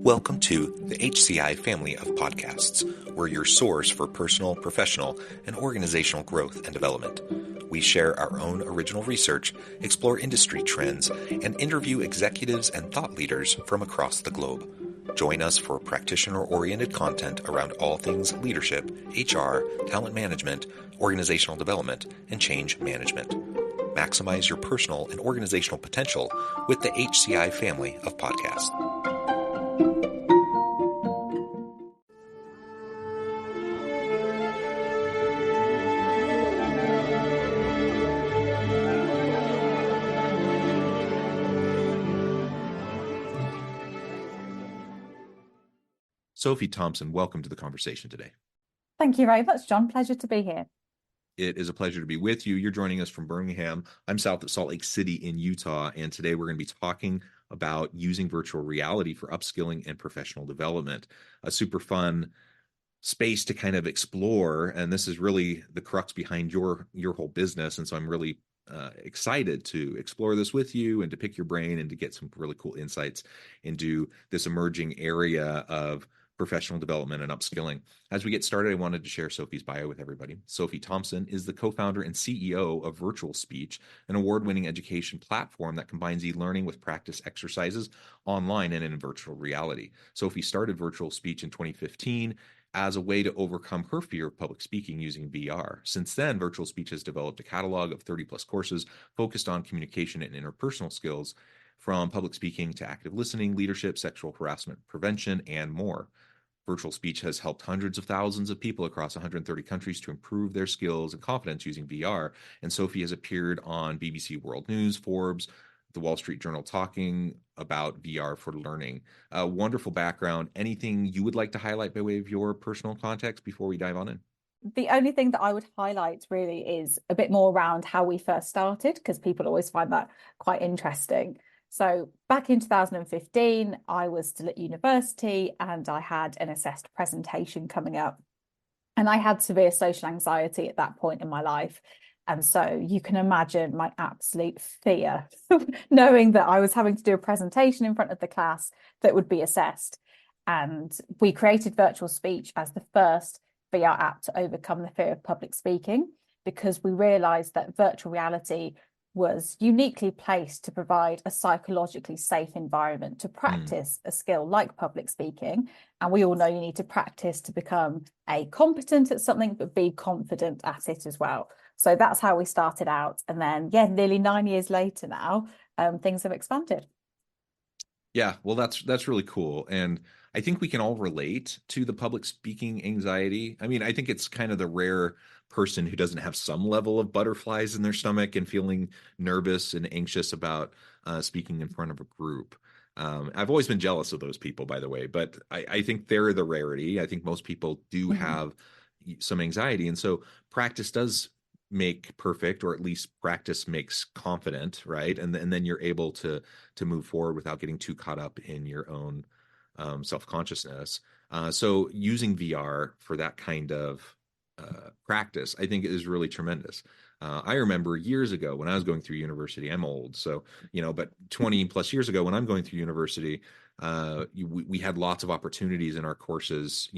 Welcome to the HCI family of podcasts. We're your source for personal, professional, and organizational growth and development. We share our own original research, explore industry trends, and interview executives and thought leaders from across the globe. Join us for practitioner-oriented content around all things leadership, HR, talent management, organizational development, and change management. Maximize your personal and organizational potential with the HCI family of podcasts. Sophie Thompson, welcome to the conversation today. Thank you very much, John. Pleasure to be here. It is a pleasure to be with you. You're joining us from Birmingham. I'm south of Salt Lake City in Utah, and today we're going to be talking about using virtual reality for upskilling and professional development. A super fun space to kind of explore, and this is really the crux behind your whole business, and so I'm really excited to explore this with you and to pick your brain and to get some really cool insights into this emerging area of professional development and upskilling. As we get started, I wanted to share Sophie's bio with everybody. Sophie Thompson is the co-founder and CEO of Virtual Speech, an award-winning education platform that combines e-learning with practice exercises online and in virtual reality. Sophie started Virtual Speech in 2015 as a way to overcome her fear of public speaking using VR. Since then, Virtual Speech has developed a catalog of 30-plus courses focused on communication and interpersonal skills, from public speaking to active listening, leadership, sexual harassment prevention, and more. Virtual Speech has helped hundreds of thousands of people across 130 countries to improve their skills and confidence using VR. And Sophie has appeared on BBC World News, Forbes, the Wall Street Journal talking about VR for learning. A wonderful background. Anything you would like to highlight by way of your personal context before we dive on in? The only thing that I would highlight really is a bit more around how we first started, because people always find that quite interesting. So back in 2015, I was still at university and I had an assessed presentation coming up. And I had severe social anxiety at that point in my life. And so you can imagine my absolute fear, knowing that I was having to do a presentation in front of the class that would be assessed. And we created Virtual Speech as the first VR app to overcome the fear of public speaking, because we realized that virtual reality was uniquely placed to provide a psychologically safe environment to practice a skill like public speaking. And we all know you need to practice to become competent at something, but be confident at it as well. So that's how we started out. And then, nearly 9 years later now, things have expanded. Yeah, well, that's really cool. And I think we can all relate to the public speaking anxiety. I mean, I think it's kind of the rare person who doesn't have some level of butterflies in their stomach and feeling nervous and anxious about speaking in front of a group. I've always been jealous of those people, by the way, but I think they're the rarity. I think most people do have some anxiety. And so practice does make perfect, or at least practice makes confident, right? And then you're able to move forward without getting too caught up in your own self-consciousness. So using VR for that kind of practice, I think, is really tremendous. I remember years ago when I was going through university, I'm old, so, but 20 plus years ago when I'm going through university, we had lots of opportunities in our courses,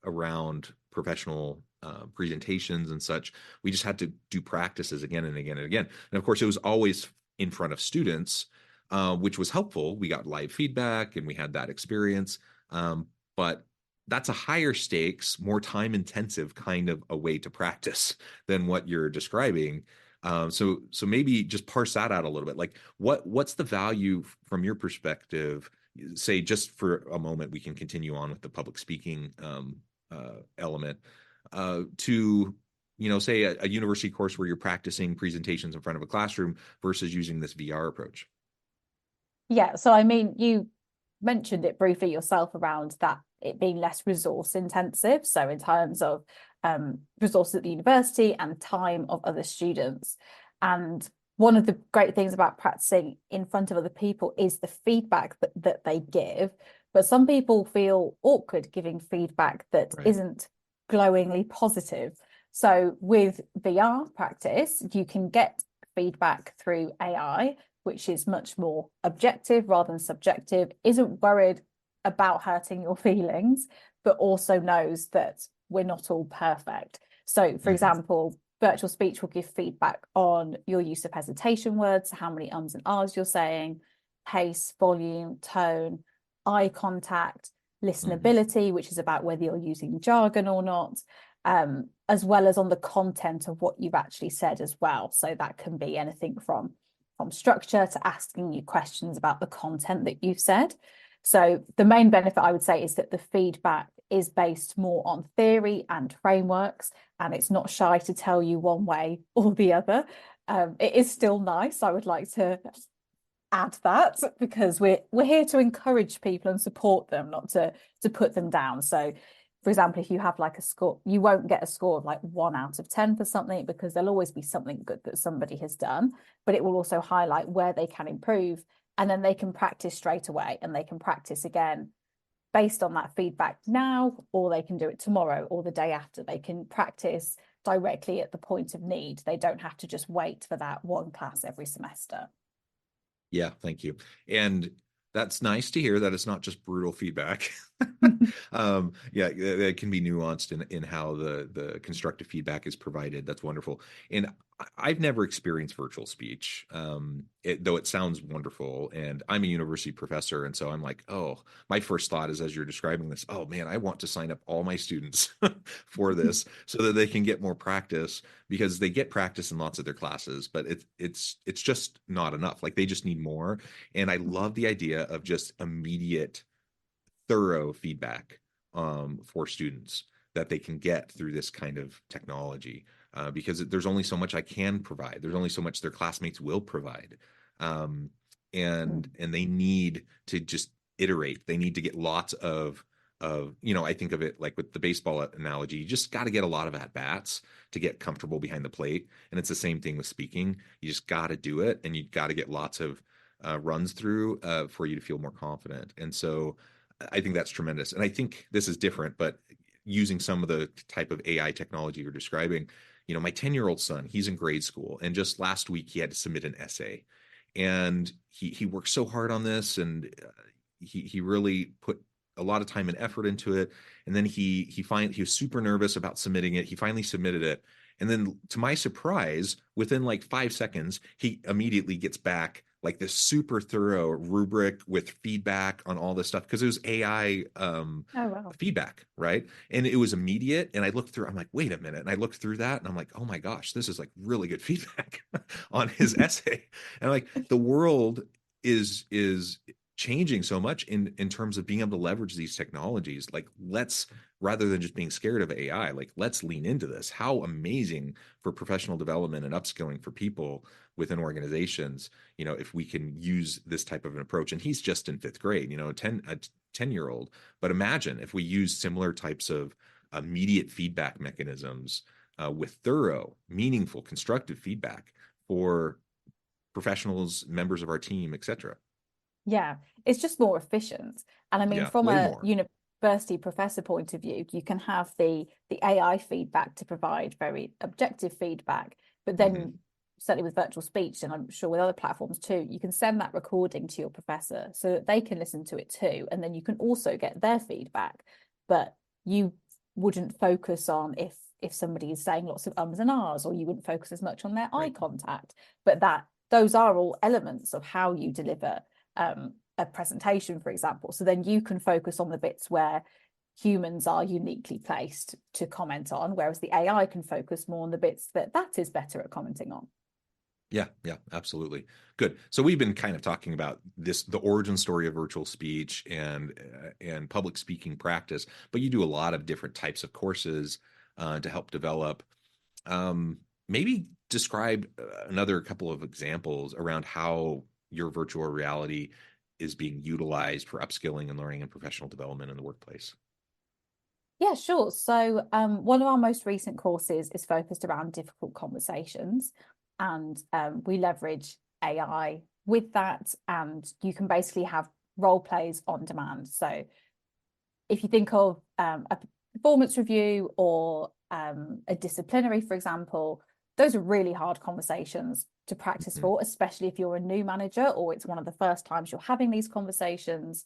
around professional presentations and such. We just had to do practices again and again and again. And of course, it was always in front of students, which was helpful. We got live feedback and we had that experience. But that's a higher stakes, more time intensive kind of a way to practice than what you're describing. So maybe just parse that out a little bit. Like what's the value from your perspective? Say, just for a moment, we can continue on with the public speaking element to, say a university course where you're practicing presentations in front of a classroom versus using this VR approach. Yeah. So, I mean, you mentioned it briefly yourself around that it being less resource intensive. So in terms of resources at the university and time of other students. And one of the great things about practicing in front of other people is the feedback that they give. But some people feel awkward giving feedback that isn't glowingly positive. So with VR practice, you can get feedback through AI, which is much more objective rather than subjective, isn't worried about hurting your feelings, but also knows that we're not all perfect. So, for Hmm. example, virtual speech will give feedback on your use of hesitation words, how many ums and ahs you're saying, pace, volume, tone, eye contact, Hmm. listenability, which is about whether you're using jargon or not, as well as on the content of what you've actually said as well. So that can be anything from structure to asking you questions about the content that you've said. So the main benefit I would say is that the feedback is based more on theory and frameworks, and it's not shy to tell you one way or the other. It is still nice. I would like to add that because we're here to encourage people and support them, not to put them down. So for example, if you have like a score, you won't get a score of like 1 out of 10 for something because there'll always be something good that somebody has done, but it will also highlight where they can improve, and then they can practice straight away and they can practice again based on that feedback now, or they can do it tomorrow or the day after. They can practice directly at the point of need. They don't have to just wait for that one class every semester. Yeah, thank you. And that's nice to hear that it's not just brutal feedback. Yeah, it can be nuanced in how the constructive feedback is provided. That's wonderful. And I've never experienced virtual speech, though it sounds wonderful. And I'm a university professor, and so I'm like, oh, my first thought is as you're describing this, oh man, I want to sign up all my students for this so that they can get more practice because they get practice in lots of their classes, but it's just not enough. Like they just need more. And I love the idea of just immediate thorough feedback for students that they can get through this kind of technology because there's only so much I can provide. There's only so much their classmates will provide, um, and they need to just iterate. They need to get lots of I think of it like with the baseball analogy. You just got to get a lot of at bats to get comfortable behind the plate, and it's the same thing with speaking. You just got to do it, and you got to get lots of runs through for you to feel more confident. And so I think that's tremendous. And I think this is different, but using some of the type of AI technology you're describing, my 10-year-old son, he's in grade school. And just last week, he had to submit an essay. And he worked so hard on this, and he really put a lot of time and effort into it. And then he was super nervous about submitting it. He finally submitted it. And then to my surprise, within like 5 seconds, he immediately gets back like this super thorough rubric with feedback on all this stuff because it was AI Oh wow. feedback, right? And it was immediate. And I looked through, I'm like, wait a minute. And I looked through that and I'm like, oh my gosh, this is like really good feedback on his essay. And I'm like, the world is changing so much in terms of being able to leverage these technologies. Like let's rather than just being scared of AI, like let's lean into this. How amazing for professional development and upskilling for people within organizations, if we can use this type of an approach. And he's just in fifth grade, a 10-year-old. But imagine if we use similar types of immediate feedback mechanisms with thorough, meaningful, constructive feedback for professionals, members of our team, etc. Yeah, it's just more efficient. And I mean, Yeah, from way a more. university professor point of view, you can have the AI feedback to provide very objective feedback, but Hmm. then certainly with virtual speech, and I'm sure with other platforms too, you can send that recording to your professor so that they can listen to it too, and then you can also get their feedback. But you wouldn't focus on if somebody is saying lots of ums and ahs, or you wouldn't focus as much on their eye Right. contact. But that those are all elements of how you deliver a presentation, for example. So then you can focus on the bits where humans are uniquely placed to comment on, whereas the AI can focus more on the bits that is better at commenting on. Yeah, yeah, absolutely. Good. So we've been kind of talking about the origin story of virtual speech and public speaking practice, but you do a lot of different types of courses to help develop. Maybe describe another couple of examples around how your virtual reality is being utilized for upskilling and learning and professional development in the workplace. Yeah, sure. So one of our most recent courses is focused around difficult conversations, and we leverage AI with that, and you can basically have role plays on demand. So if you think of a performance review or a disciplinary, for example, those are really hard conversations to practice Mhm. for, especially if you're a new manager or it's one of the first times you're having these conversations.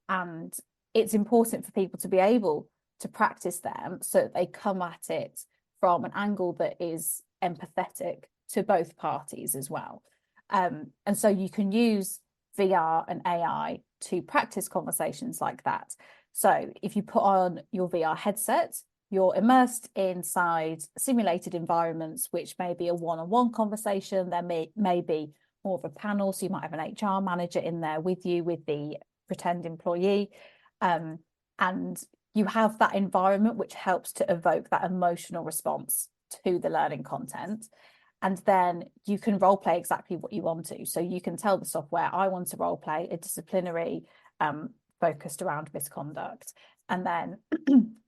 And it's important for people to be able to practice them so that they come at it from an angle that is empathetic to both parties as well. And so you can use VR and AI to practice conversations like that. So if you put on your VR headset, you're immersed inside simulated environments, which may be a one-on-one conversation. There may be more of a panel. So you might have an HR manager in there with you, with the pretend employee. And you have that environment which helps to evoke that emotional response to the learning content. And then you can role play exactly what you want to. So you can tell the software, I want to role play a disciplinary focused around misconduct. And then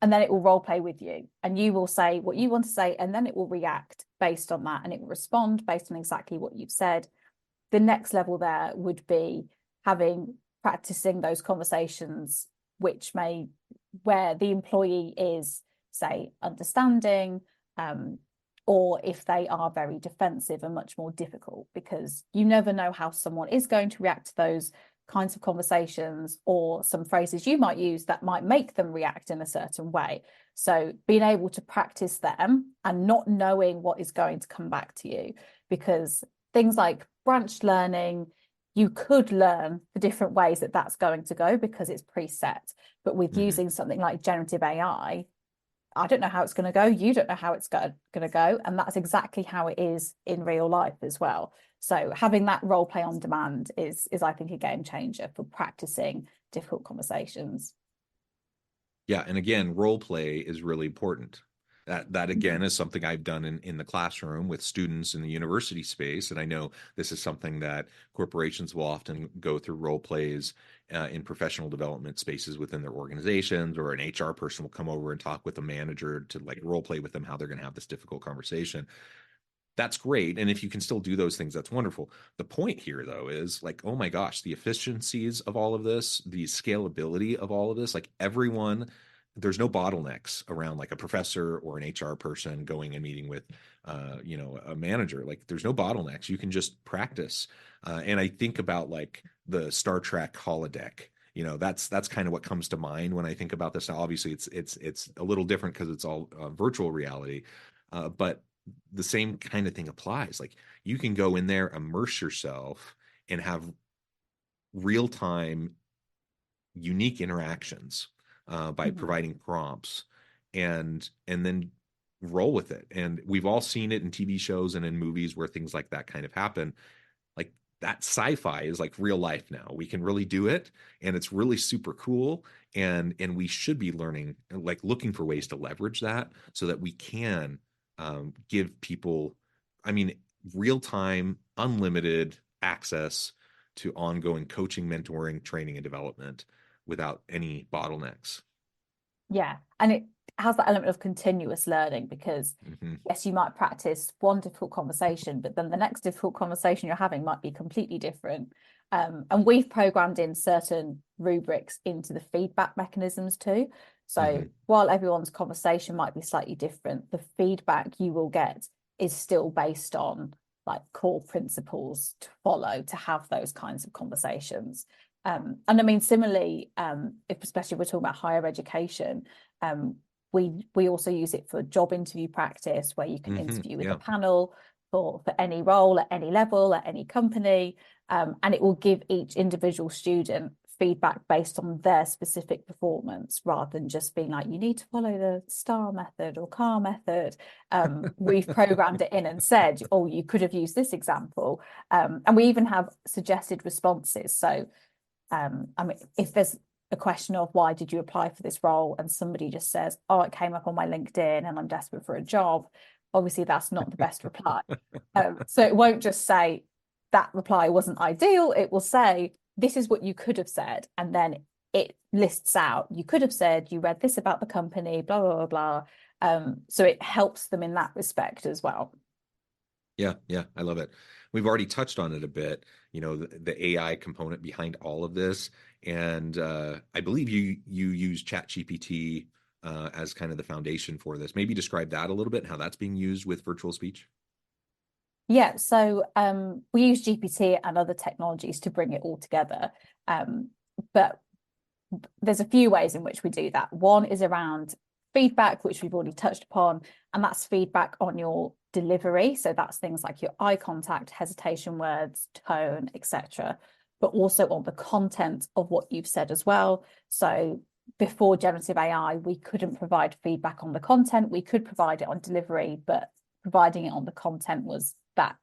it will role play with you. And you will say what you want to say, and then it will react based on that. And it will respond based on exactly what you've said. The next level there would be practicing those conversations, where the employee is, say, understanding, or if they are very defensive and much more difficult, because you never know how someone is going to react to those kinds of conversations, or some phrases you might use that might make them react in a certain way. So being able to practice them and not knowing what is going to come back to you, because things like branched learning, you could learn the different ways that that's going to go because it's preset. But with using something like generative AI, I don't know how it's going to go. You don't know how it's going to go. And that's exactly how it is in real life as well. So having that role play on demand is I think, a game changer for practicing difficult conversations. Yeah, and again, role play is really important. That again is something I've done in the classroom with students in the university space, and I know this is something that corporations will often go through role plays in professional development spaces within their organizations, or an HR person will come over and talk with a manager to like role play with them how they're going to have this difficult conversation. That's great. And if you can still do those things, that's wonderful. The point here, though, is like, oh my gosh, the efficiencies of all of this, the scalability of all of this, like everyone, there's no bottlenecks around like a professor or an HR person going and meeting with, a manager. Like there's no bottlenecks. You can just practice. And I think about like the Star Trek holodeck. That's kind of what comes to mind when I think about this. Now, obviously, it's a little different because it's all virtual reality, but the same kind of thing applies. Like you can go in there, immerse yourself, and have real time, unique interactions by providing prompts, and then roll with it. And we've all seen it in TV shows and in movies where things like that kind of happen. Like that sci-fi is like real life now. We can really do it, and it's really super cool. And we should be learning, like looking for ways to leverage that so that we can give people, I mean, real time, unlimited access to ongoing coaching, mentoring, training, and development without any bottlenecks. Yeah. And it has that element of continuous learning, because yes, you might practice one difficult conversation, but then the next difficult conversation you're having might be completely different. And we've programmed in certain rubrics into the feedback mechanisms too. So while everyone's conversation might be slightly different, the feedback you will get is still based on like core principles to follow to have those kinds of conversations. And I mean, similarly, if especially we're talking about higher education, we also use it for job interview practice, where you can interview with a panel for any role at any level at any company, and it will give each individual student feedback based on their specific performance, rather than just being like, you need to follow the STAR method or CAR method. We've programmed it in and said, oh, you could have used this example, and we even have suggested responses. So I mean, if there's a question of why did you apply for this role, and somebody just says, oh, it came up on my LinkedIn and I'm desperate for a job, obviously that's not the best reply. So it won't just say that reply wasn't ideal. It will say, this is what you could have said, and then it lists out, you could have said, you read this about the company, blah blah blah blah. So it helps them in that respect as well. Yeah, I love it. We've already touched on it a bit, the AI component behind all of this. And I believe you use ChatGPT as kind of the foundation for this. Maybe describe that a little bit, how that's being used with virtual speech. Yeah, so we use GPT and other technologies to bring it all together. But there's a few ways in which we do that. One is around feedback, which we've already touched upon, and that's feedback on your delivery. So that's things like your eye contact, hesitation words, tone, etc., but also on the content of what you've said as well. So before generative AI, we couldn't provide feedback on the content. We could provide it on delivery, but providing it on the content was that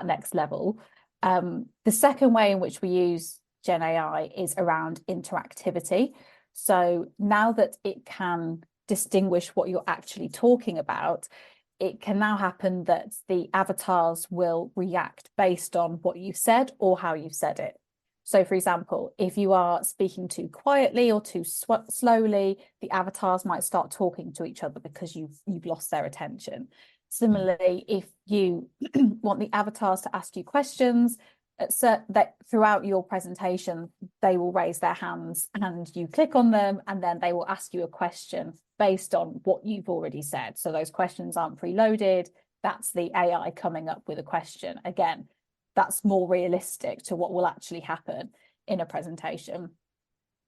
next level. The second way in which we use Gen AI is around interactivity. So now that it can distinguish what you're actually talking about, it can now happen that the avatars will react based on what you said or how you said it. So, for example, if you are speaking too quietly or too slowly, the avatars might start talking to each other because you've lost their attention. Similarly, if you want the avatars to ask you questions, that throughout your presentation, they will raise their hands and you click on them, and then they will ask you a question based on what you've already said. So those questions aren't preloaded. That's the AI coming up with a question. Again, that's more realistic to what will actually happen in a presentation.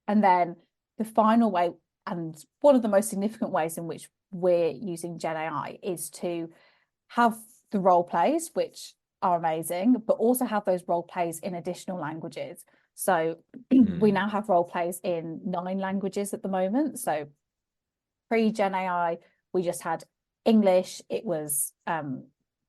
And then the final way, and one of the most significant ways in which we're using Gen AI, is to have the role plays, which are amazing, but also have those role plays in additional languages. So we now have role plays in 9 languages at the moment. So pre-Gen AI, we just had English. It was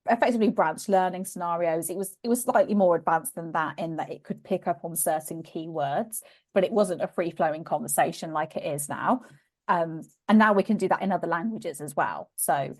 effectively branch learning scenarios. It was slightly more advanced than that, in that it could pick up on certain keywords, but it wasn't a free-flowing conversation like it is now. And now we can do that in other languages as well. So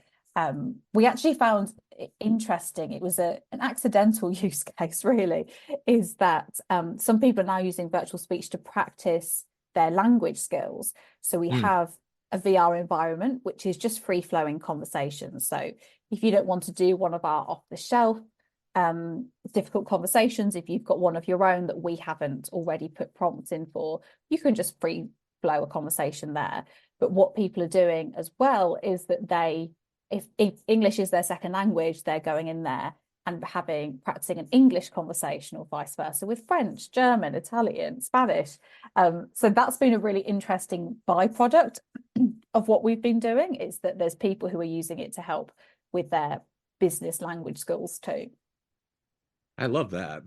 we actually found it interesting. It was an accidental use case, really, is that some people are now using virtual speech to practice their language skills. So we have a VR environment, which is just free-flowing conversations. So if you don't want to do one of our off-the-shelf difficult conversations, if you've got one of your own that we haven't already put prompts in for, you can just free flow a conversation there. But what people are doing as well is that if English is their second language, they're going in there and practicing an English conversation, or vice versa with French, German, Italian, Spanish. So that's been a really interesting byproduct of what we've been doing, is that there's people who are using it to help with their business language skills too. I love that.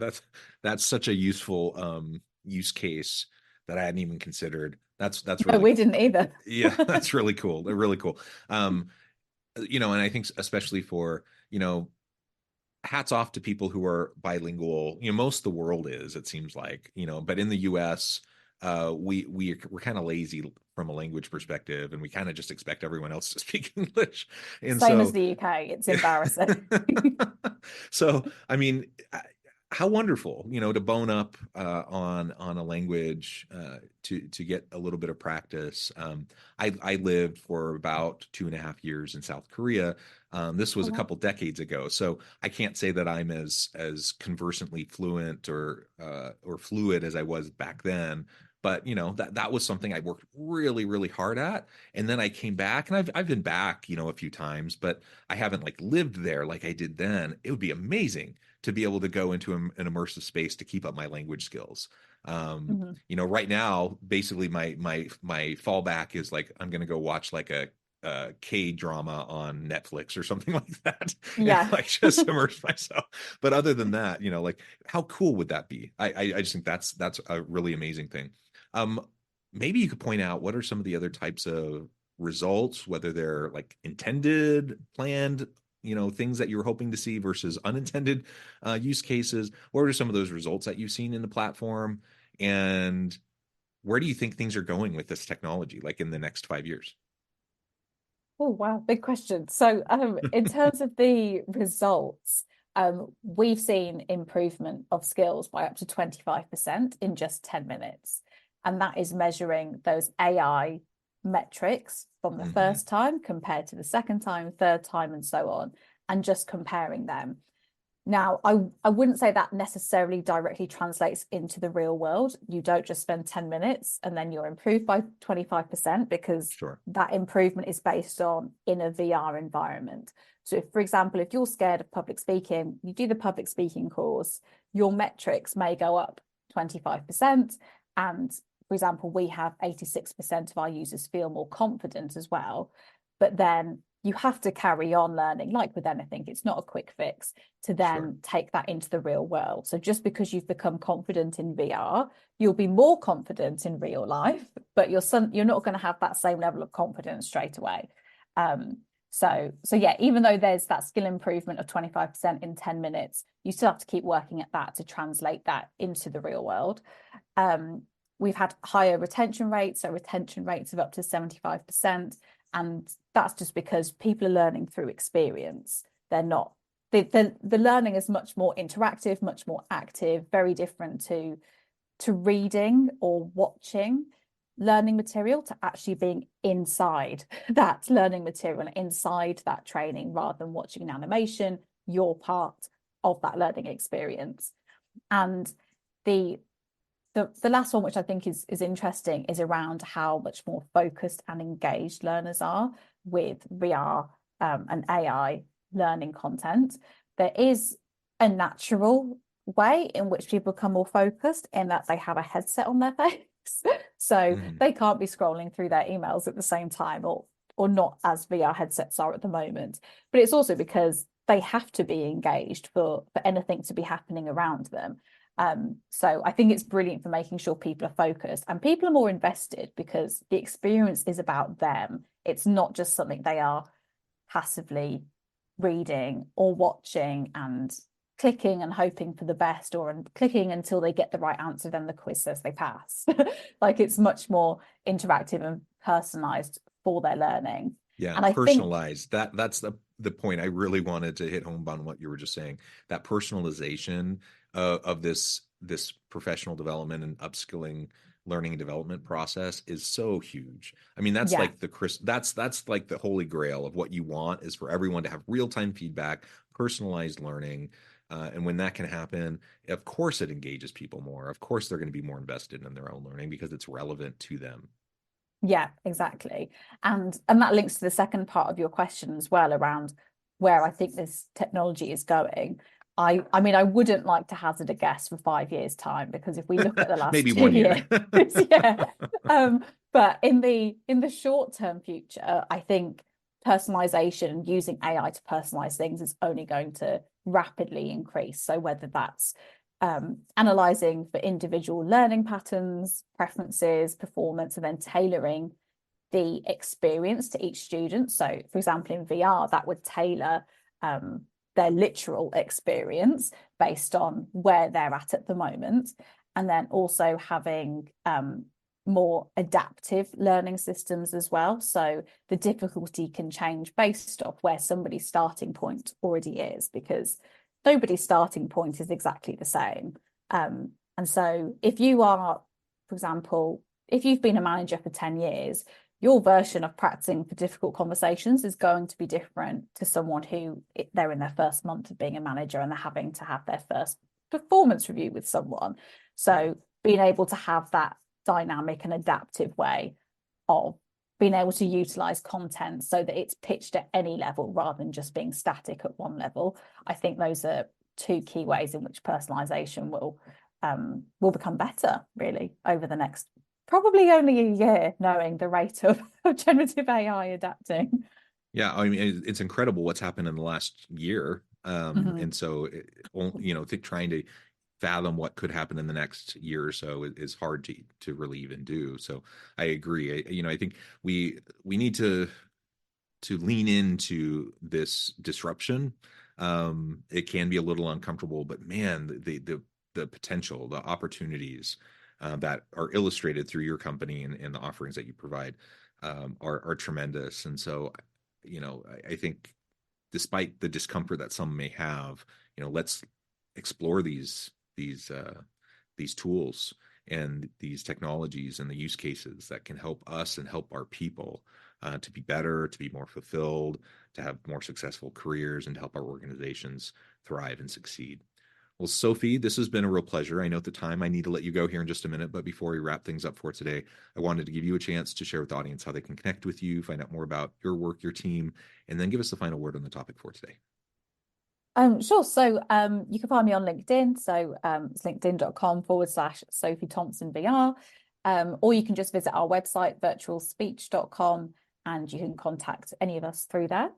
That's such a useful use case that I hadn't even considered. That's No, really we cool. didn't either. Yeah, that's really cool. They're really cool. And I think especially for, hats off to people who are bilingual. Most of the world is, it seems like, but in the US, we're kind of lazy from a language perspective, and we kind of just expect everyone else to speak English. And Same as so the UK. It's embarrassing. so I mean, how wonderful, to bone up on a language, to get a little bit of practice. I lived for about 2.5 years in South Korea. This was Oh, a wow. couple decades ago, so I can't say that I'm as conversantly fluent or fluid as I was back then. But that was something I worked really, really hard at. And then I came back, and I've been back, a few times, but I haven't like lived there like I did then. It would be amazing to be able to go into an immersive space to keep up my language skills. Right now, basically my fallback is like, I'm going to go watch like a K drama on Netflix or something like that, and Yeah. like just immerse myself. But other than that, like, how cool would that be? I just think that's a really amazing thing. Um, Maybe you could point out what are some of the other types of results, whether they're like intended, planned, things that you're hoping to see versus unintended use cases. What are some of those results that you've seen in the platform, and where do you think things are going with this technology, like in the next 5 years? Oh, wow. Big question. So, in terms of the results, we've seen improvement of skills by up to 25% in just 10 minutes. And that is measuring those AI metrics from the Mm-hmm. first time compared to the second time, third time, and so on, and just comparing them. Now, I wouldn't say that necessarily directly translates into the real world. You don't just spend 10 minutes and then you're improved by 25%, because Sure. that improvement is based on in a VR environment. So if, for example, if you're scared of public speaking, you do the public speaking course, your metrics may go up 25%. And for example, we have 86% of our users feel more confident as well. But then you have to carry on learning, like with anything, it's not a quick fix to Sure. then take that into the real world. So just because you've become confident in VR, you'll be more confident in real life, but you're not going to have that same level of confidence straight away. So yeah, even though there's that skill improvement of 25% in 10 minutes, you still have to keep working at that to translate that into the real world. We've had higher retention rates, so retention rates of up to 75%. And that's just because people are learning through experience. They're not, the learning is much more interactive, much more active, very different to reading or watching learning material, to actually being inside that learning material and inside that training rather than watching an animation. You're part of that learning experience. And the last one, which I think is interesting, is around how much more focused and engaged learners are with VR and AI learning content. There is a natural way in which people become more focused in that they have a headset on their face. So they can't be scrolling through their emails at the same time, or not, as VR headsets are at the moment. But it's also because they have to be engaged for anything to be happening around them. So I think it's brilliant for making sure people are focused and people are more invested, because the experience is about them. It's not just something they are passively reading or watching and clicking and hoping for the best, or clicking until they get the right answer, then the quiz says they pass. Like, it's much more interactive and personalized for their learning. Yeah, And I think, personalized. That's the point I really wanted to hit home on what you were just saying. That personalization of this professional development and upskilling learning and development process is so huge. I mean, that's yeah, like that's like the holy grail of what you want, is for everyone to have real-time feedback, personalized learning. And when that can happen, of course it engages people more. Of course they're going to be more invested in their own learning because it's relevant to them. yeah, exactly. And that links to the second part of your question as well, around where I think this technology is going. I mean, I wouldn't like to hazard a guess for 5 years' time, because if we look at the last Maybe two 1 year. years, yeah. But in the short term future, I think personalization, using AI to personalize things, is only going to rapidly increase. So whether that's analyzing for individual learning patterns, preferences, performance, and then tailoring the experience to each student. So, for example, in VR, that would tailor their literal experience based on where they're at the moment. And then also having more adaptive learning systems as well. So the difficulty can change based off where somebody's starting point already is, because nobody's starting point is exactly the same. And so if you are, for example, if you've been a manager for 10 years, your version of practicing for difficult conversations is going to be different to someone who they're in their first month of being a manager and they're having to have their first performance review with someone. Right. So being able to have that dynamic and adaptive way of being able to utilize content so that it's pitched at any level rather than just being static at one level. I think those are two key ways in which personalization will become better, really, over the next probably only a year, knowing the rate of generative AI adapting. Yeah, I mean, it's incredible what's happened in the last year. And so, trying to fathom what could happen in the next year or so is hard to relieve and do. So I agree. I think we need to lean into this disruption. It can be a little uncomfortable, but man, the potential, the opportunities that are illustrated through your company and the offerings that you provide are tremendous. And so, I think despite the discomfort that some may have, let's explore these tools and these technologies and the use cases that can help us and help our people to be better, to be more fulfilled, to have more successful careers, and to help our organizations thrive and succeed. Well, Sophie, this has been a real pleasure. I know at the time I need to let you go here in just a minute, but before we wrap things up for today, I wanted to give you a chance to share with the audience how they can connect with you, find out more about your work, your team, and then give us the final word on the topic for today. Sure. So you can find me on LinkedIn. So it's linkedin.com/Sophie Thompson VR. or you can just visit our website, virtualspeech.com, and you can contact any of us through there.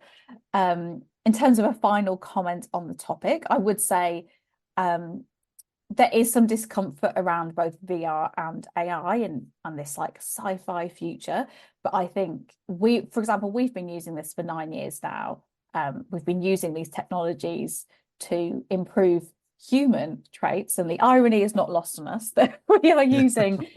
In terms of a final comment on the topic, I would say there is some discomfort around both VR and AI and this like sci-fi future. But I think for example, we've been using this for 9 years now. We've been using these technologies to improve human traits, and the irony is not lost on us that we are using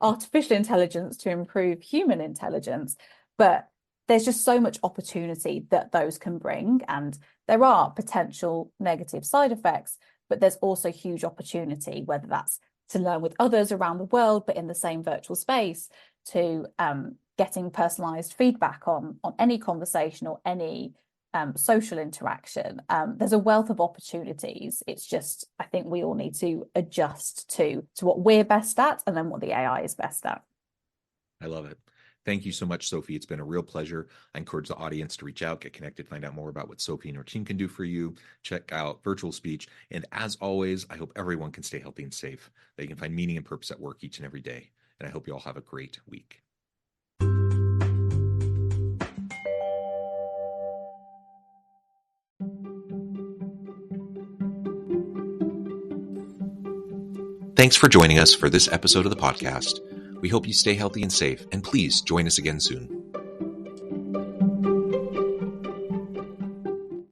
artificial intelligence to improve human intelligence. But there's just so much opportunity that those can bring, and there are potential negative side effects, but there's also huge opportunity, whether that's to learn with others around the world, but in the same virtual space, to getting personalized feedback on any conversation or any social interaction. There's a wealth of opportunities. It's just, I think we all need to adjust to what we're best at and then what the AI is best at. I love it. Thank you so much, Sophie. It's been a real pleasure. I encourage the audience to reach out, get connected, find out more about what Sophie and her team can do for you. Check out Virtual Speech. And as always, I hope everyone can stay healthy and safe, that you can find meaning and purpose at work each and every day. And I hope you all have a great week. Thanks for joining us for this episode of the podcast. We hope you stay healthy and safe, and please join us again soon.